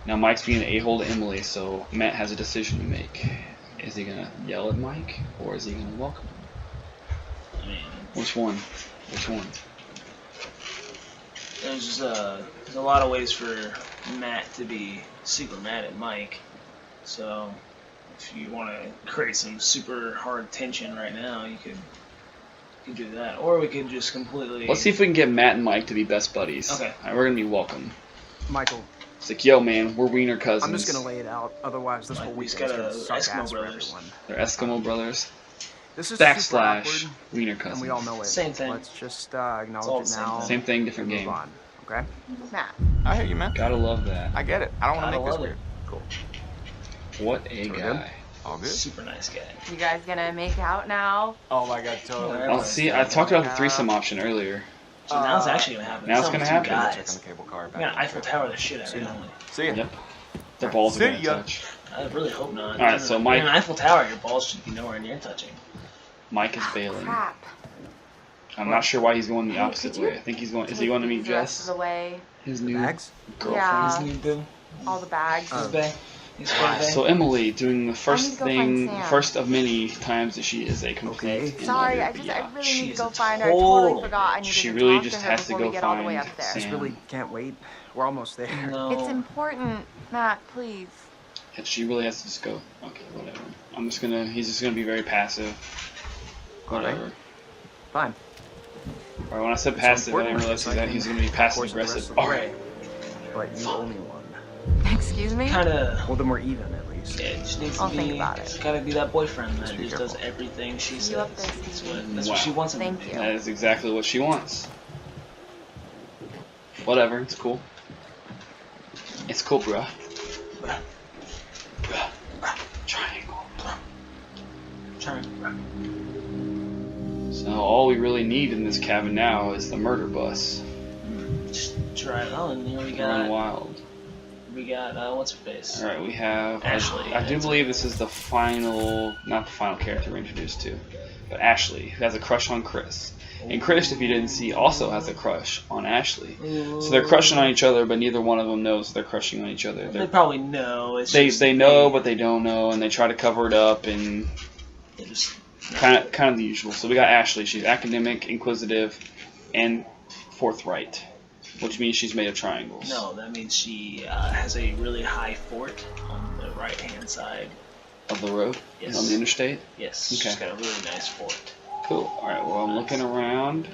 Now Mike's being an a-hole to Emily, so Matt has a decision to make. Is he gonna yell at Mike or is he gonna welcome him? I mean, Which one? Which one? there's a lot of ways for Matt to be super mad at Mike. So if you want to create some super hard tension right now, you could do that, or we could just completely. Let's see if we can get Matt and Mike to be best buddies. Okay. Alright, we're gonna be welcome. Michael, It's like, yo man, we're wiener cousins. I'm just gonna lay it out. Otherwise, this Like, whole we just weekend's got gonna a suck Eskimo ass for brothers. everyone. They're Eskimo brothers. This is super Backslash awkward, wiener and cousins. we all know it. Same thing. Let's just It's all acknowledge the it same now. thing. Same thing, different and game. move on. Okay? Matt. I hear you, man. Gotta love that. I get it. I don't want to Gotta make this love it. weird. Cool. What a We're good? guy. All good. Super nice guy. You guys gonna make out now? Oh my god, totally. Yeah. Oh, see, I talked about the threesome option earlier. So now it's actually gonna happen. Now it's Some gonna two happen. Guys. Check on the cable car. I'm gonna Eiffel Tower the shit out of Emily. See ya. Yep. Their balls are See gonna ya. touch. I really hope not. Alright, so Mike- in an Eiffel Tower, your balls should be nowhere near touching. Mike is bailing. Crap. I'm not sure why he's going the Hey, opposite could you way. I think he's going. Is Take he going to these meet the rest Jess? of the way. His new Bags? girlfriend. Yeah. His new boo. All the bags. His bae. His bae. So Emily doing the I first need to go find thing, Sam. first of many times that she is a complete. Okay. and Sorry, utter I biatch. really She need to is go a find her. I total totally forgot. I needed She to really talk just to her has to before go we get all the way find up there. Sam. Just really can't wait. We're almost there. No. It's important, Matt. Please. And she really has to just go. Okay, whatever. I'm just gonna. He's just gonna be very passive. Alright. Whatever. Fine. Or when I said It's passive, I important didn't realize because I that can he's gonna be passive course the rest aggressive. of the Alright. way. But you owe me one. Excuse me? Kinda. Well, then we're even at least. Yeah, it just needs I'll to think be. about it. It's gotta be that boyfriend that Just be just does careful. everything she See says. you up there, That's Stevie. what Wow. she wants him Thank to you. do. That is exactly what she wants. Whatever, it's cool. It's cool, bruh. Bruh. Bruh. Triangle. Trying. So all we really need in this cabin now is the murder bus. Just try it on. Here we Run got. wild. We got. What's her face? Alright, we have Ashley. I do believe this is the final, not the final character we're introduced to, but Ashley, who has a crush on Chris. And Chris, if you didn't see, also has a crush on Ashley. So they're crushing on each other, but neither one of them knows they're crushing on each other. They probably know. It's They just, they know, but they don't know, and they try to cover it up, and they just. kind of the usual. So we got Ashley. She's academic, inquisitive, and forthright, which means she's made of triangles. No, that means she has a really high fort on the right hand side. Of the road? Yes. On the interstate? Yes, Okay. she's got a really nice fort. Cool. Alright, well, I'm looking around.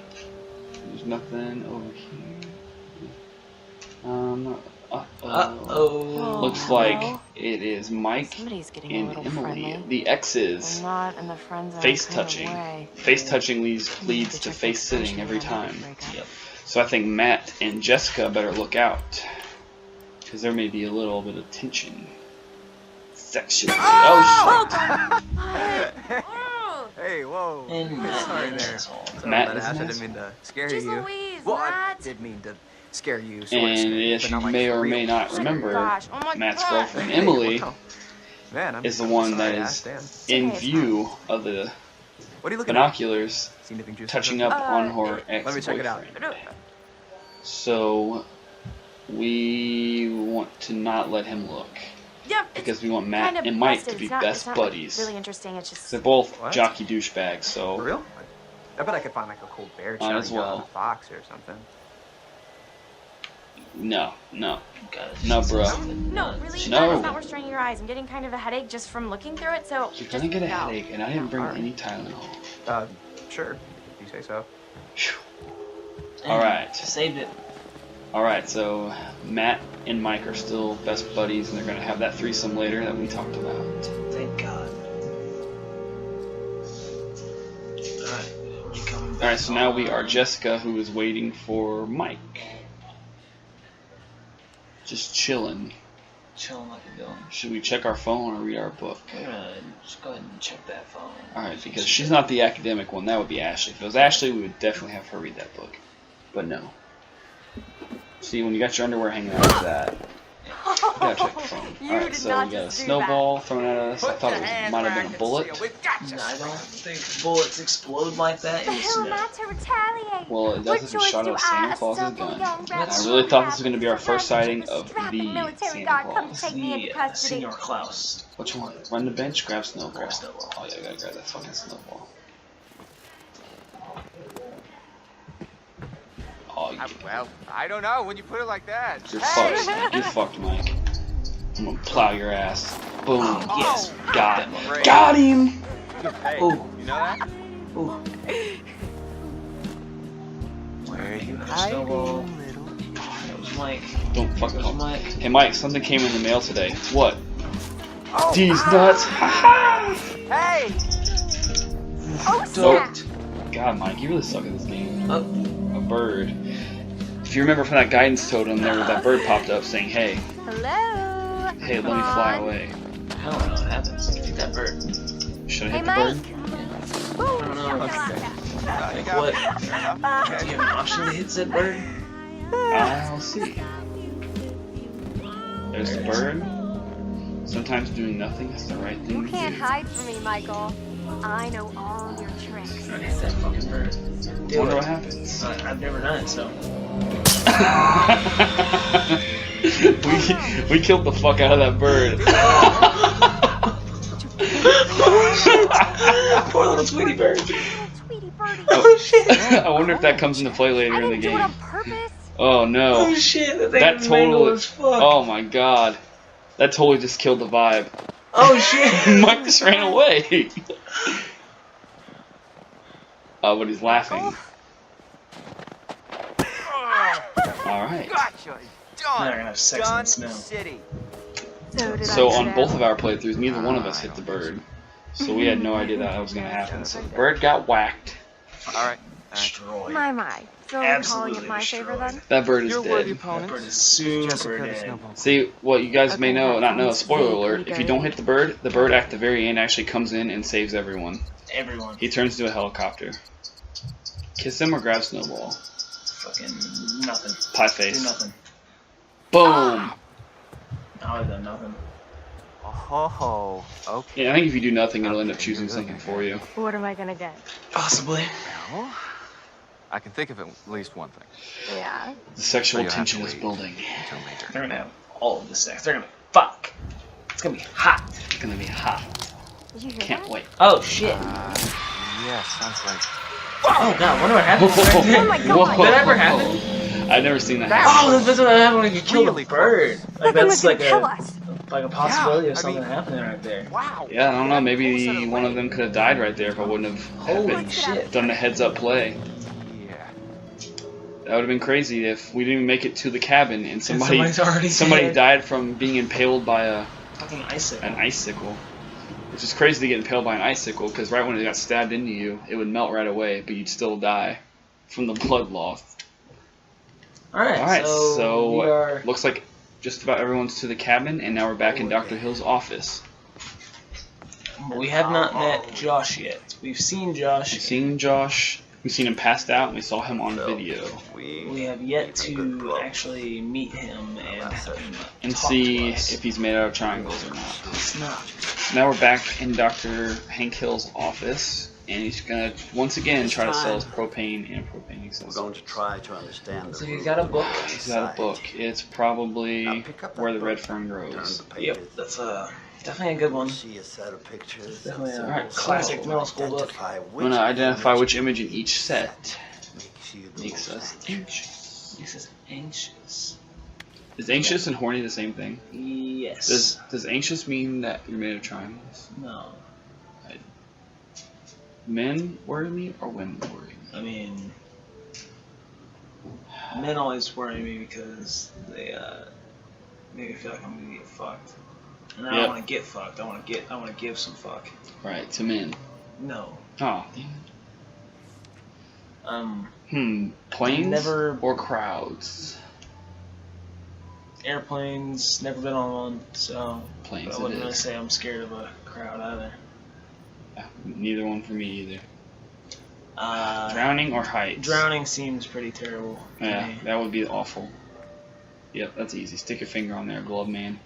There's nothing over here. Uh-oh. Looks hello? like it is Mike Somebody's getting a and little Emily. friendly. The X's. We're not in the friend zone Face kind of touching. way. Face touching leads You to get your face sitting expression every ready to time. break up. Yep. So I think Matt and Jessica better look out. Because there may be a little bit of tension. Sexually. Oh, shit. Oh, Hey, whoa. And Matt Sorry being an there. asshole. Sorry Matt about is that, an I didn't asshole. mean to scare Jeez you. Louise, Well, I Matt. did mean to scare you, so And as you may or may not Oh my remember, gosh, oh my Matt's gosh. girlfriend Emily Man, I'm is the one that sorry I is asked, in okay, it's view of the What are you looking at? binoculars See anything juicy? touching up on her Let me check it out. ex-boyfriend. So we want to not let him look. Yep. Because we want Matt and Mike to be best buddies. Really interesting. It's just They're both What? jockey douchebags, so. For real? I bet I could find like a cool bear Might as shouting down well. a fox or something. No. Guys, No, bro. no, really. No. It's not worth straining your eyes. I'm getting kind of a headache just from looking through it. So You're just gonna get a no. headache, and I didn't bring Alright. any Tylenol. Sure. If you say so. Alright. Saved it. Alright, so Matt and Mike are still best buddies, and they're gonna have that threesome later that we talked about. Thank God. Alright, you coming back? Alright, so now we are Jessica, who is waiting for Mike. Just chilling. Chilling like a villain. Should we check our phone or read our book? Just go ahead and check that phone. Alright, because she's not the academic one, that would be Ashley. If it was Ashley, we would definitely have her read that book. But no. See, when you got your underwear hanging out like that, you gotta check the phone. You Alright, did so not we got a just do snowball thrown at us. I thought it might have been a bullet. No, I don't think bullets explode like that in the Who am I snow. to retaliate? Well, it does if you shot at a Santa Claus's gun. I really thought this was going to be our first sighting of the Santa Claus. It's the Senior Klaus. Which one? Run the bench, grab snowball. Grab snowball. Oh yeah, I gotta grab that fucking snowball. Oh, you Well, I don't know when you put it like that. You're fucked. You're fucked, Mike. I'm gonna plow your ass. Boom. Yes. Got him. Great. Got him! Hey, Ooh. you know that? Ooh. Where are you? Snowball. That was Mike. Don't fucking That was call. Mike. Hey Mike, something came in the mail today. What? Oh, These nuts. Haha! Hey! Oh, Nope. snap. God, Mike, you really suck at this game. Oh. A bird. If you remember from that guidance totem, there was that bird popped up saying, "Hey, Hello. hey, let me fly away." I don't know what happens. Take that bird. Should I Hey, hit the Mike. bird? Woo, I don't know. shakalaka. Like what? Do you have an option to hit said bird? I'll see. There's the bird. Sometimes doing nothing is the right thing You to can't do. hide from me, Michael. I know all your tricks. I hit that fucking bird. I wonder what happens. I've never done it, so. we killed the fuck out of that bird. Poor little Tweety bird. Sweetie birdie. Oh shit. I wonder if that comes into play later I in the didn't do it game. on purpose. Oh no. Oh shit. That thing That is mangled totally. as fuck. Oh my god. That totally just killed the vibe. Oh shit. Mike just ran away. Oh, but he's laughing. Alright. Gotcha. Now Done. we're gonna have sex in the snow. City. So did So I on do both that. of our playthroughs, neither one of us hit the bird. So we had no idea that was going to happen. So the bird got whacked. All right. Destroyed. My. So are we calling it Absolutely my favor then? That bird is Your worthy dead. That bird opponent. is super Jessica the dead. Snowball. See, what you guys may Okay, know, that not know, sounds spoiler vaguely alert, if you good. don't hit the bird at the very end actually comes in and saves everyone. Everyone. He turns into a helicopter. Kiss him or grab Snowball. Fucking nothing. Pie Do face. nothing. Boom! I would've done nothing. Oh, okay. Yeah, I think if you do nothing, it'll end up choosing something for you. What am I gonna get? Possibly. Well, I can think of at least one thing. Yeah. The sexual So you have tension to is wait building. Until later. They're gonna have all of the sex. They're gonna fuck. It's gonna be hot. It's gonna be hot. Did you hear Can't that? wait. Oh shit. Yeah, sounds like. Oh god, wonder what happened. Oh my god. Did that ever happen? I've never seen that Oh, happen. that's what happened when you kill Really a bird. Like That thing that's was gonna like kill a us. possibility Yeah, of I something mean- happening right there. Wow. Yeah, I don't know. Got Maybe closer to one of lake. them could have died right there if I wouldn't have Holy shit. done a heads up play. Yeah. That would have been crazy if we didn't even make it to the cabin and somebody's already somebody dead. died from being impaled by Fucking icicle. an icicle. Which is crazy to get impaled by an icicle because right when it got stabbed into you, it would melt right away, but you'd still die from the blood loss. Alright, Alright, so we are looks like just about everyone's to the cabin, and now we're back in Dr. Hill's office. we have not met Josh yet. We've seen Josh. We've seen Josh, we've seen him passed out, and we saw him on video. We have yet to actually meet him and talk See to us. if he's made out of triangles or not. It's not. Now we're back in Dr. Hank Hill's office, and he's gonna once again This try to sell time, his propane and propane We're accessories. going to try to understand the So you rules got a of book? He's got a book. society. It's probably Now pick up that Where the Red book, Fern turn Grows. the pages. Yep, that's definitely a good one. See a set of pictures. Definitely and a Alright, classic symbols middle school book. identify I'm gonna identify which image in each set makes you the makes most us anxious. anxious. Makes us anxious. Is anxious and horny the same thing? Yes. Does anxious mean that you're made of triangles? No. Men worry me or women worry me? I mean, men always worry me because they make me feel like I'm gonna get fucked, and I Yep. don't want to get fucked. I want to give some fuck. Right, to men. No. Oh. Planes Never- or crowds? Airplanes. Never been on one, so Planes I it wouldn't really is. say I'm scared of a crowd either. Neither one for me either. Uh, Drowning or heights? Drowning seems pretty terrible. to Yeah, me. that would be awful. Yep, that's easy. Stick your finger on there, glove man.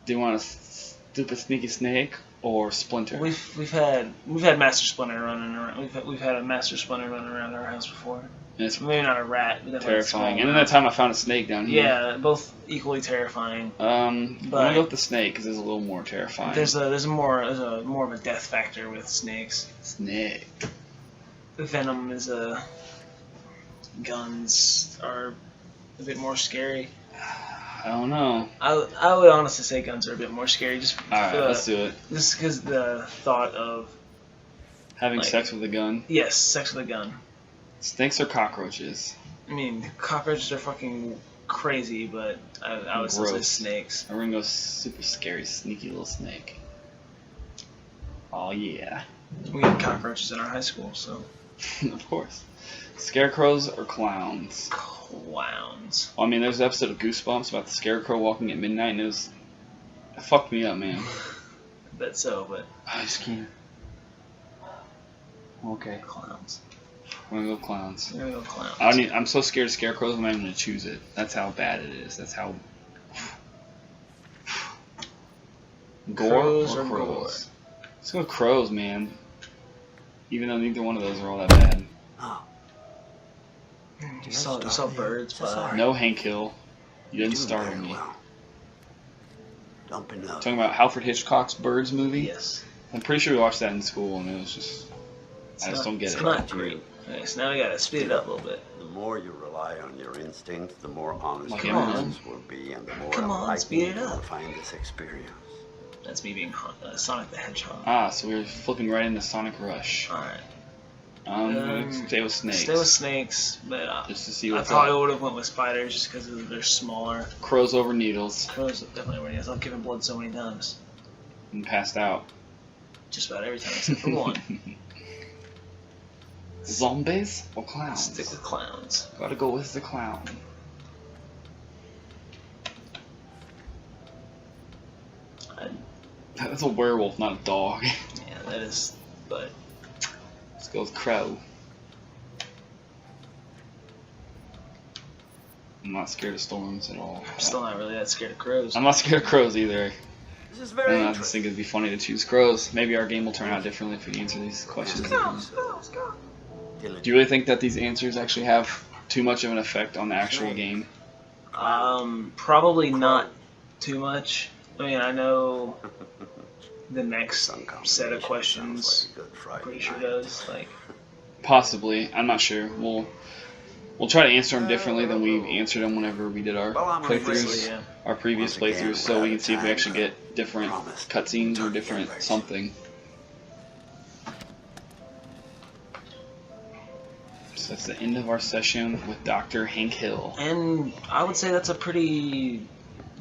Do you want a stupid sneaky snake or Splinter? We've had Master Splinter running around. We've had a Master Splinter running around our house before. And it's Maybe not a rat, but definitely a small terrifying. And then rat. that time I found a snake down here. Yeah, both equally terrifying. I'm But- gonna go with the snake because it's a little more terrifying. There's a more of a death factor with snakes. snake. Venom is a guns are a bit more scary. I don't know. I would honestly say guns are a bit more scary just All right, for let's do it. just because the thought of Having like- sex with a gun. yes, sex with a gun. Snakes or cockroaches? I mean, cockroaches are fucking crazy, but I would still say Gross. snakes. We're gonna go super scary, sneaky little snake. Oh yeah. We had cockroaches in our high school, so Of course. Scarecrows or clowns? clowns. Well, I mean, there's an episode of Goosebumps about the scarecrow walking at midnight, and it fucked me up, man. I bet so, but I just can't. Okay, clowns. I'm gonna go clowns. We're gonna go clowns. I'm so scared of scarecrows, I'm not even gonna choose it. That's how bad it is. That's how. Gore Crows or or gore? crows? Let's go with crows, man. Even though neither one of those are all that bad. Oh, You saw birds fly. No Hank Hill. You didn't doing startle very me. well. Don't be nervous. Talking about Alfred Hitchcock's Birds movie. Yes. I'm pretty sure we watched that in school, and it was just. I just don't get it's it. not great. Okay, so now we gotta speed it up a little bit. The more you rely on your instinct, the more honest Like your Eminem. answers will be, and the more Come on, enlightening speed it you'll up. find this experience. That's me being Sonic the Hedgehog. Ah, so we're flipping right into Sonic Rush. Alright. I'm gonna stay with snakes. Stay with snakes, but Just to see I what's probably up. would have went with spiders just because they're smaller. Crows over needles Crows definitely were. Yes, I've given blood so many times. and passed out. Just about every time except for one. Zombies or clowns? Stick with clowns. Gotta go with the clown. That's a werewolf, not a dog. Yeah, that is. But Let's go with crow. I'm not scared of storms at all. I'm still not really that scared of crows. I'm not scared of crows either. This is I very don't know, I just interesting. think it'd be funny to choose crows. Maybe our game will turn out differently if we answer these questions. Do you really think that these answers actually have too much of an effect on the actual game? Probably not too much. I mean, I know the next Some set of combination questions. sounds like a good Friday Pretty sure night. does. Like, Possibly. I'm not sure. We'll try to answer them differently than we answered them whenever we did our Well, I'm playthroughs, yeah. our previous Once again, playthroughs, so we're we out can of see if we time. actually get different Promise. cutscenes or Don't different get something. So that's the end of our session with Dr. Hank Hill. And I would say that's a pretty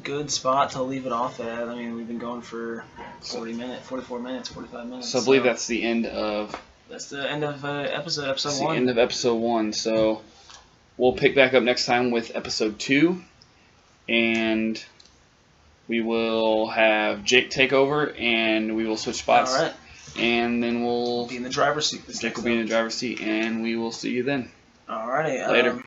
good spot to leave it off at. I mean, we've been going for 40 minutes, 44 minutes, 45 minutes. So I believe that's the end of that's the end of episode that's the 1. end of episode 1. So we'll pick back up next time with episode 2, and we will have Jake take over, and we will switch spots. All right. And then we'll Be in the driver's seat. Jake will be in the driver's seat, and we will see you then. Alrighty. Later.